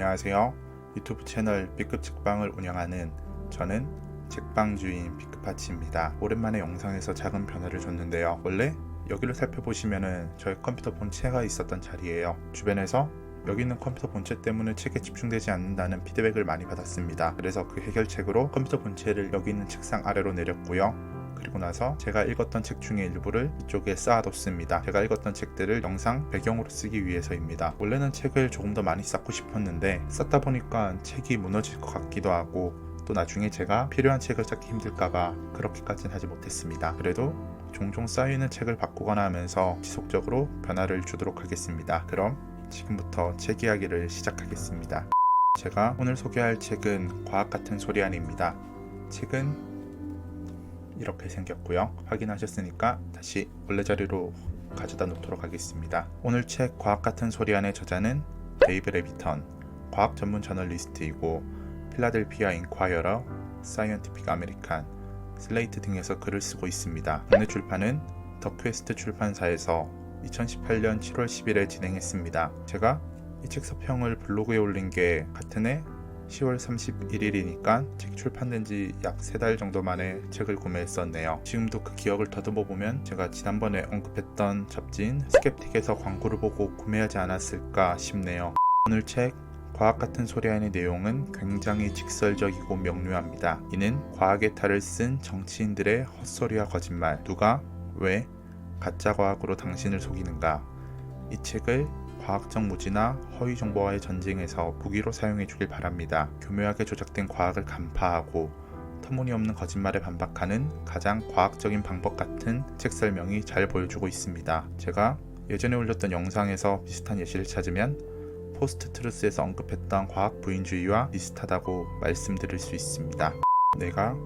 안녕하세요. 유튜브 채널 B급 책방을 운영하는 저는 책방주인 B급하치입니다. 오랜만에 영상에서 작은 변화를 줬는데요. 원래 여기를 살펴보시면은 저의 컴퓨터 본체가 있었던 자리예요. 주변에서 여기 있는 컴퓨터 본체 때문에 책에 집중되지 않는다는 피드백을 많이 받았습니다. 그래서 그 해결책으로 컴퓨터 본체를 여기 있는 책상 아래로 내렸고요. 그리고 나서 제가 읽었던 책 중에 일부를 이쪽에 쌓아뒀습니다. 제가 읽었던 책들을 영상 배경으로 쓰기 위해서입니다. 원래는 책을 조금 더 많이 쌓고 싶었는데 쌓다 보니까 책이 무너질 것 같기도 하고 또 나중에 제가 필요한 책을 찾기 힘들까봐 그렇게까지는 하지 못했습니다. 그래도 종종 쌓여있는 책을 바꾸거나 하면서 지속적으로 변화를 주도록 하겠습니다. 그럼 지금부터 책 이야기를 시작하겠습니다. 제가 오늘 소개할 책은 과학 같은 소리 아니입니다. 책은 이렇게 생겼고요. 확인하셨으니까 다시 원래 자리로 가져다 놓도록 하겠습니다. 오늘 책 과학 같은 소리 안의 저자는 데이브 레비턴, 과학 전문 저널리스트이고 필라델피아 인콰이어러, 사이언티픽 아메리칸, 슬레이트 등에서 글을 쓰고 있습니다. 국내 출판은 더 퀘스트 출판사에서 2018년 7월 10일에 진행했습니다. 제가 이 책 서평을 블로그에 올린 게 같은 해 10월 31일이니까 책 출판된 지 약 3달 정도 만에 책을 구매했었네요. 지금도 그 기억을 더듬어 보면 제가 지난번에 언급했던 잡지인 스캡틱에서 광고를 보고 구매하지 않았을까 싶네요. 오늘 책 과학 같은 소리 안의 내용은 굉장히 직설적이고 명료합니다. 이는 과학의 탈을 쓴 정치인들의 헛소리와 거짓말, 누가 왜 가짜 과학으로 당신을 속이는가. 이 책을 과학적 무지나 허위 정보와의 전쟁에서 무기로 사용해 주길 바랍니다. 교묘하게 조작된 과학을 간파하고 터무니없는 거짓말에 반박하는 가장 과학적인 방법 같은 책 설명이 잘 보여주고 있습니다. 제가 예전에 올렸던 영상에서 비슷한 예시를 찾으면 포스트 트루스에서 언급했던 과학 부인주의와 비슷하다고 말씀드릴 수 있습니다. 내가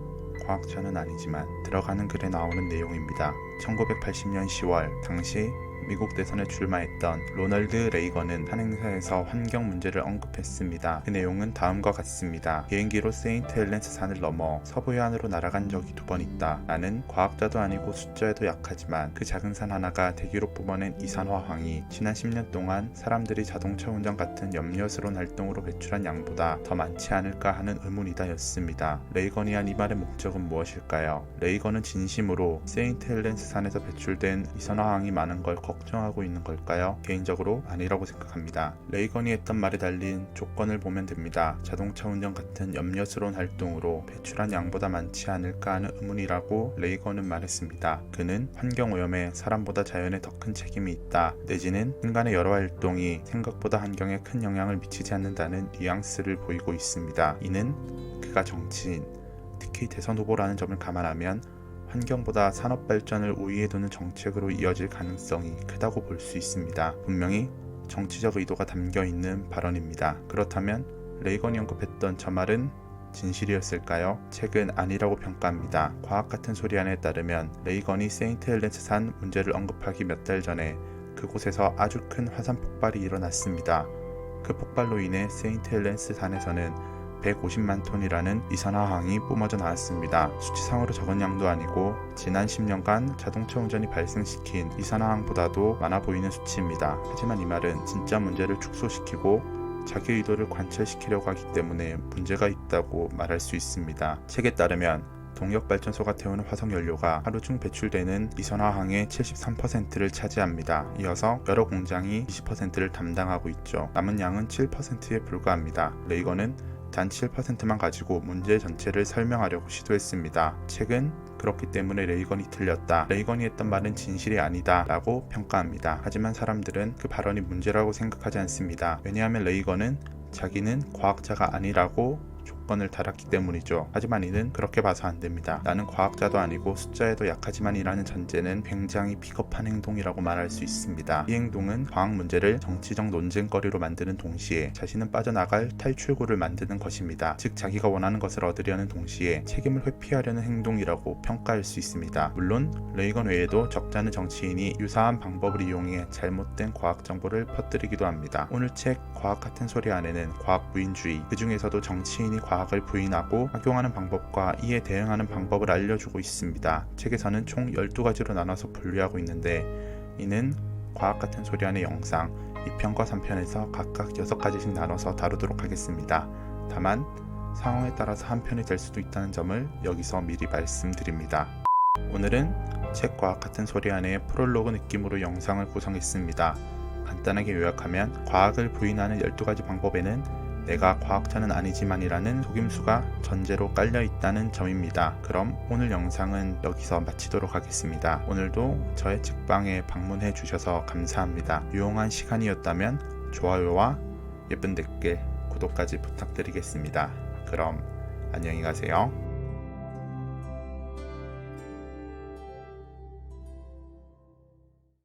과학자는 아니지만 들어가는 글에 나오는 내용입니다. 1980년 10월 당시 미국 대선에 출마했던 로널드 레이건은 한 행사에서 환경 문제를 언급했습니다. 그 내용은 다음과 같습니다. 비행기로 세인트 헬렌스 산을 넘어 서부 해안으로 날아간 적이 2번 있다. 나는 과학자도 아니고 숫자에도 약하지만 그 작은 산 하나가 대기로 뿜어낸 이산화황이 지난 10년 동안 사람들이 자동차 운전 같은 염려스러운 활동으로 배출한 양보다 더 많지 않을까 하는 의문이다 였습니다. 레이건이 한 이 말의 목적은 무엇일까요? 레이건은 진심으로 세인트 헬렌스 산에서 배출된 이산화황이 많은 걸 걱정하고 있는 걸까요? 개인적으로 아니라고 생각합니다. 레이건이 했던 말에 달린 조건을 보면 됩니다. 자동차 운전 같은 염려스러운 활동으로 배출한 양보다 많지 않을까 하는 의문이라고 레이건은 말했습니다. 그는 환경오염에 사람보다 자연에 더 큰 책임이 있다, 내지는 인간의 여러 활동이 생각보다 환경에 큰 영향을 미치지 않는다는 뉘앙스를 보이고 있습니다. 이는 그가 정치인, 특히 대선 후보라는 점을 감안하면 환경보다 산업 발전을 우위에 두는 정책으로 이어질 가능성이 크다고 볼 수 있습니다. 분명히 정치적 의도가 담겨 있는 발언입니다. 그렇다면 레이건이 언급했던 저 말은 진실이었을까요? 책은 아니라고 평가합니다. 과학 같은 소리 안에 따르면 레이건이 세인트 헬렌스 산 문제를 언급하기 몇 달 전에 그곳에서 아주 큰 화산 폭발이 일어났습니다. 그 폭발로 인해 세인트 헬렌스 산에서는 150만 톤이라는 이산화황이 뿜어져 나왔습니다. 수치상으로 적은 양도 아니고 지난 10년간 자동차 운전이 발생시킨 이산화황보다도 많아 보이는 수치입니다. 하지만 이 말은 진짜 문제를 축소시키고 자기 의도를 관철시키려고 하기 때문에 문제가 있다고 말할 수 있습니다. 책에 따르면 동력발전소가 태우는 화석연료가 하루 중 배출되는 이산화황의 73%를 차지합니다. 이어서 여러 공장이 20%를 담당하고 있죠. 남은 양은 7%에 불과합니다. 레이건은 단 7%만 가지고 문제 전체를 설명하려고 시도했습니다. 책은 그렇기 때문에 레이건이 틀렸다, 레이건이 했던 말은 진실이 아니다 라고 평가합니다. 하지만 사람들은 그 발언이 문제라고 생각하지 않습니다. 왜냐하면 레이건은 자기는 과학자가 아니라고 조건을 달았기 때문이죠. 하지만 이는 그렇게 봐서 안됩니다. 나는 과학자도 아니고 숫자에도 약하지만 이라는 전제는 굉장히 비겁한 행동이라고 말할 수 있습니다. 이 행동은 과학 문제를 정치적 논쟁거리로 만드는 동시에 자신은 빠져나갈 탈출구를 만드는 것입니다. 즉 자기가 원하는 것을 얻으려는 동시에 책임을 회피하려는 행동이라고 평가할 수 있습니다. 물론 레이건 외에도 적잖은 정치인이 유사한 방법을 이용해 잘못된 과학 정보를 퍼뜨리기도 합니다. 오늘 책 과학 같은 소리 안에는 과학 부인주의, 그 중에서도 정치인이 과학을 부인하고 악용하는 방법과 이에 대응하는 방법을 알려주고 있습니다. 책에서는 총 12가지로 나눠서 분류하고 있는데 이는 과학 같은 소리 안의 영상, 2편과 3편에서 각각 6가지씩 나눠서 다루도록 하겠습니다. 다만 상황에 따라서 한 편이 될 수도 있다는 점을 여기서 미리 말씀드립니다. 오늘은 책과 같은 소리 안에 프롤로그 느낌으로 영상을 구성했습니다. 간단하게 요약하면 과학을 부인하는 12가지 방법에는 내가 과학자는 아니지만이라는 속임수가 전제로 깔려 있다는 점입니다. 그럼 오늘 영상은 여기서 마치도록 하겠습니다. 오늘도 저의 책방에 방문해 주셔서 감사합니다. 유용한 시간이었다면 좋아요와 예쁜 댓글, 구독까지 부탁드리겠습니다. 그럼 안녕히 가세요.